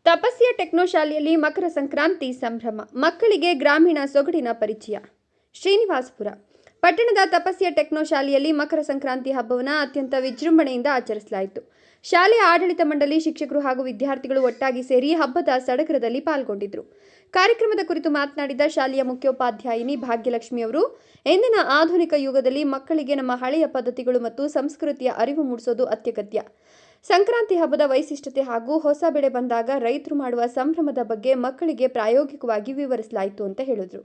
ತಪಸ್ಯ techno ಶಾಲೆಯಲ್ಲಿ ಮಕರ ಸಂಕ್ರಾಂತಿ ಸಂಭ್ರಮ. ಮಕ್ಕಳಿಗೆ ಗ್ರಾಮೀಣ ಸೊಗಡಿನ ಪರಿಚಯ. ಶ್ರೀನಿವಾಸಪುರ ಪಟ್ಟಣದ ತಪಸ್ಯ ಟೆಕ್ನೋ ಶಾಲೆಯಲ್ಲಿ ಮಕರ ಸಂಕ್ರಾಂತಿ ಹಬ್ಬವನ್ನು ಅತ್ಯಂತ ವಿಜೃಂಭಣೆಯಿಂದ ಆಚರಿಸಲಾಯಿತು. ಶಾಲೆಯ ಆಡಳಿತ ಮಂಡಳಿ, ಶಿಕ್ಷಕರು ಹಾಗೂ ವಿದ್ಯಾರ್ಥಿಗಳು ಒಟ್ಟಾಗಿ ಸೇರಿ ಹಬ್ಬದ ಸಡಗರದಲ್ಲಿ ಪಾಲ್ಗೊಂಡಿದ್ದರು. ಕಾರ್ಯಕ್ರಮದ ಕುರಿತು ಮಾತನಾಡಿದ ಶಾಲೆಯ ಮುಖ್ಯೋಪಾಧ್ಯಾಯಿನಿ ಭಾಗ್ಯಲಕ್ಷ್ಮಿ ಅವರು, ಇಂದಿನ ಆಧುನಿಕ ಯುಗದಲ್ಲಿ ಮಕ್ಕಳಿಗೆ ನಮ್ಮ ಹಳೆಯ ಪದ್ಧತಿಗಳು ಮತ್ತು ಸಂಸ್ಕೃತಿಯ ಅರಿವು ಮೂಡಿಸೋದು ಅತ್ಯಗತ್ಯ. ಸಂಕ್ರಾಂತಿ ಹಬ್ಬದ ವೈಶಿಷ್ಟ್ಯತೆ ಹಾಗೂ ಹೊಸ ಬೆಳೆ ಬಂದಾಗ ರೈತರು ಮಾಡುವ ಸಂಭ್ರಮದ ಬಗ್ಗೆ ಮಕ್ಕಳಿಗೆ ಪ್ರಾಯೋಗಿಕವಾಗಿ ವಿವರಿಸಲಾಯಿತು ಅಂತ ಹೇಳಿದರು.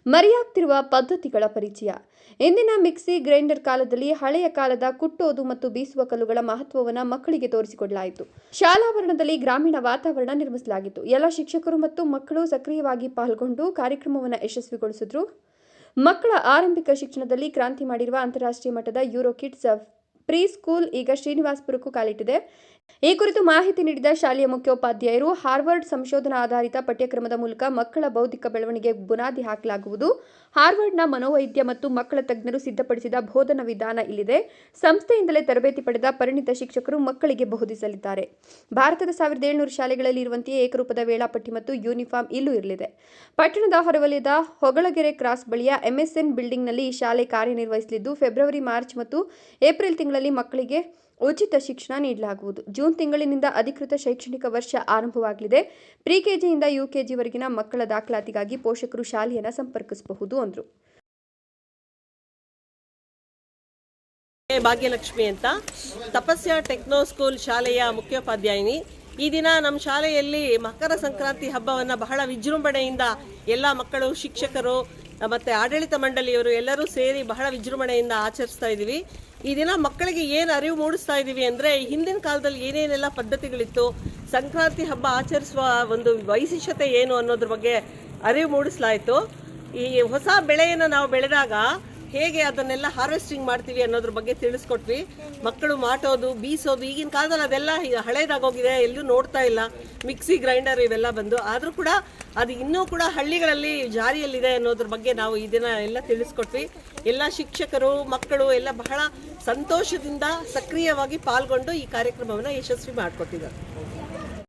ಮರೆಯಾಗ್ತಿರುವ ಪದ್ಧತಿಗಳ ಪರಿಚಯ. ಇಂದಿನ ಮಿಕ್ಸಿ ಗ್ರೈಂಡರ್ ಕಾಲದಲ್ಲಿ ಹಳೆಯ ಕಾಲದ ಕುಟ್ಟೋದು ಮತ್ತು ಬೀಸುವ ಕಲ್ಲುಗಳ ಮಹತ್ವವನ್ನು ಮಕ್ಕಳಿಗೆ ತೋರಿಸಿಕೊಡಲಾಯಿತು. ಶಾಲಾವರಣದಲ್ಲಿ ಗ್ರಾಮೀಣ ವಾತಾವರಣ ನಿರ್ಮಿಸಲಾಗಿತ್ತು. ಎಲ್ಲ ಶಿಕ್ಷಕರು ಮತ್ತು ಮಕ್ಕಳು ಸಕ್ರಿಯವಾಗಿ ಪಾಲ್ಗೊಂಡು ಕಾರ್ಯಕ್ರಮವನ್ನು ಯಶಸ್ವಿಗೊಳಿಸಿದ್ರು. ಮಕ್ಕಳ ಆರಂಭಿಕ ಶಿಕ್ಷಣದಲ್ಲಿ ಕ್ರಾಂತಿ ಮಾಡಿರುವ ಅಂತಾರಾಷ್ಟ್ರೀಯ ಮಟ್ಟದ ಯೂರೋ ಕಿಡ್ಸ್ ಪ್ರೀ ಸ್ಕೂಲ್ ಈಗ ಶ್ರೀನಿವಾಸಪುರಕ್ಕೂ ಕಾಲಿಟ್ಟಿದೆ. ಈ ಕುರಿತು ಮಾಹಿತಿ ನೀಡಿದ ಶಾಲೆಯ ಮುಖ್ಯೋಪಾಧ್ಯಾಯರು, ಹಾರ್ವರ್ಡ್ ಸಂಶೋಧನಾ ಆಧಾರಿತ ಪಠ್ಯಕ್ರಮದ ಮೂಲಕ ಮಕ್ಕಳ ಬೌದ್ಧಿಕ ಬೆಳವಣಿಗೆ ಬುನಾದಿ ಹಾಕಲಾಗುವುದು. ಹಾರ್ವರ್ಡ್ನ ಮನೋವೈದ್ಯ ಮತ್ತು ಮಕ್ಕಳ ತಜ್ಞರು ಸಿದ್ಧಪಡಿಸಿದ ಬೋಧನಾ ವಿಧಾನ ಇಲ್ಲಿದೆ. ಸಂಸ್ಥೆಯಿಂದಲೇ ತರಬೇತಿ ಪಡೆದ ಪರಿಣಿತ ಶಿಕ್ಷಕರು ಮಕ್ಕಳಿಗೆ ಬೋಧಿಸಲಿದ್ದಾರೆ. ಭಾರತದ 1700 ಶಾಲೆಗಳಲ್ಲಿ ಇರುವಂತೆಯೇ ಏಕರೂಪದ ವೇಳಾಪಟ್ಟಿ ಮತ್ತು ಯೂನಿಫಾರ್ಮ್ ಇಲ್ಲೂ ಇರಲಿದೆ. ಪಟ್ಟಣದ ಹೊರವಲಯದ ಹೊಗಳಗೆರೆ ಕ್ರಾಸ್ ಬಳಿಯ ಎಂಎಸ್ಎನ್ ಬಿಲ್ಡಿಂಗ್ನಲ್ಲಿ ಈ ಶಾಲೆ ಕಾರ್ಯನಿರ್ವಹಿಸಲಿದ್ದು, ಫೆಬ್ರವರಿ, ಮಾರ್ಚ್ ಮತ್ತು ಏಪ್ರಿಲ್ ತಿಂಗಳಲ್ಲಿ ಮಕ್ಕಳಿಗೆ ಉಚಿತ ಶಿಕ್ಷಣ ನೀಡಲಾಗುವುದು. ಜೂನ್ ತಿಂಗಳಿನಿಂದ ಅಧಿಕೃತ ಶೈಕ್ಷಣಿಕ ವರ್ಷ ಆರಂಭವಾಗಲಿದೆ. ಪ್ರಿ ಕೆಜಿಯಿಂದ ಯುಕೆಜಿವರೆಗಿನ ಮಕ್ಕಳ ದಾಖಲಾತಿಗಾಗಿ ಪೋಷಕರು ಶಾಲೆಯನ್ನು ಸಂಪರ್ಕಿಸಬಹುದು ಅಂದರು. ಭಾಗ್ಯಲಕ್ಷ್ಮಿ ಅಂತ, ತಪಸ್ಯ ಟೆಕ್ನೋ ಸ್ಕೂಲ್ ಶಾಲೆಯ ಮುಖ್ಯೋಪಾಧ್ಯಾಯಿನಿ. ಈ ದಿನ ನಮ್ಮ ಶಾಲೆಯಲ್ಲಿ ಮಕರ ಸಂಕ್ರಾಂತಿ ಹಬ್ಬವನ್ನು ಬಹಳ ವಿಜೃಂಭಣೆಯಿಂದ ಎಲ್ಲ ಮಕ್ಕಳು, ಶಿಕ್ಷಕರು ಮತ್ತು ಆಡಳಿತ ಮಂಡಳಿಯವರು ಎಲ್ಲರೂ ಸೇರಿ ಬಹಳ ವಿಜೃಂಭಣೆಯಿಂದ ಆಚರಿಸ್ತಾ ಇದ್ದೀವಿ. ಈ ದಿನ ಮಕ್ಕಳಿಗೆ ಏನು ಅರಿವು ಮೂಡಿಸ್ತಾ ಇದ್ದೀವಿ ಅಂದರೆ, ಹಿಂದಿನ ಕಾಲದಲ್ಲಿ ಏನೇನೆಲ್ಲ ಪದ್ಧತಿಗಳಿತ್ತು, ಸಂಕ್ರಾಂತಿ ಹಬ್ಬ ಆಚರಿಸುವ ಒಂದು ವೈಶಿಷ್ಟ್ಯತೆ ಏನು ಅನ್ನೋದ್ರ ಬಗ್ಗೆ ಅರಿವು ಮೂಡಿಸಲಾಯಿತು. ಈ ಹೊಸ ಬೆಳೆಯನ್ನು ನಾವು ಬೆಳೆದಾಗ ಹೇಗೆ ಅದನ್ನೆಲ್ಲ ಹಾರ್ವೆಸ್ಟಿಂಗ್ ಮಾಡ್ತೀವಿ ಅನ್ನೋದ್ರ ಬಗ್ಗೆ ತಿಳಿಸ್ಕೊಟ್ವಿ. ಮಕ್ಕಳು ಮಾಟೋದು, ಬೀಸೋದು, ಈಗಿನ ಕಾಲದಲ್ಲಿ ಅದೆಲ್ಲ ಹಳೇದಾಗೋಗಿದೆ, ಎಲ್ಲೂ ನೋಡ್ತಾ ಇಲ್ಲ. ಮಿಕ್ಸಿ ಗ್ರೈಂಡರ್ ಇವೆಲ್ಲ ಬಂದು, ಆದರೂ ಕೂಡ ಅದು ಇನ್ನೂ ಕೂಡ ಹಳ್ಳಿಗಳಲ್ಲಿ ಜಾರಿಯಲ್ಲಿದೆ ಅನ್ನೋದ್ರ ಬಗ್ಗೆ ನಾವು ಈ ದಿನ ಎಲ್ಲ ತಿಳಿಸ್ಕೊಟ್ವಿ. ಎಲ್ಲ ಶಿಕ್ಷಕರು, ಮಕ್ಕಳು ಎಲ್ಲ ಬಹಳ ಸಂತೋಷದಿಂದ ಸಕ್ರಿಯವಾಗಿ ಪಾಲ್ಗೊಂಡು ಈ ಕಾರ್ಯಕ್ರಮವನ್ನು ಯಶಸ್ವಿ ಮಾಡಿಕೊಟ್ಟಿದ್ದಾರೆ.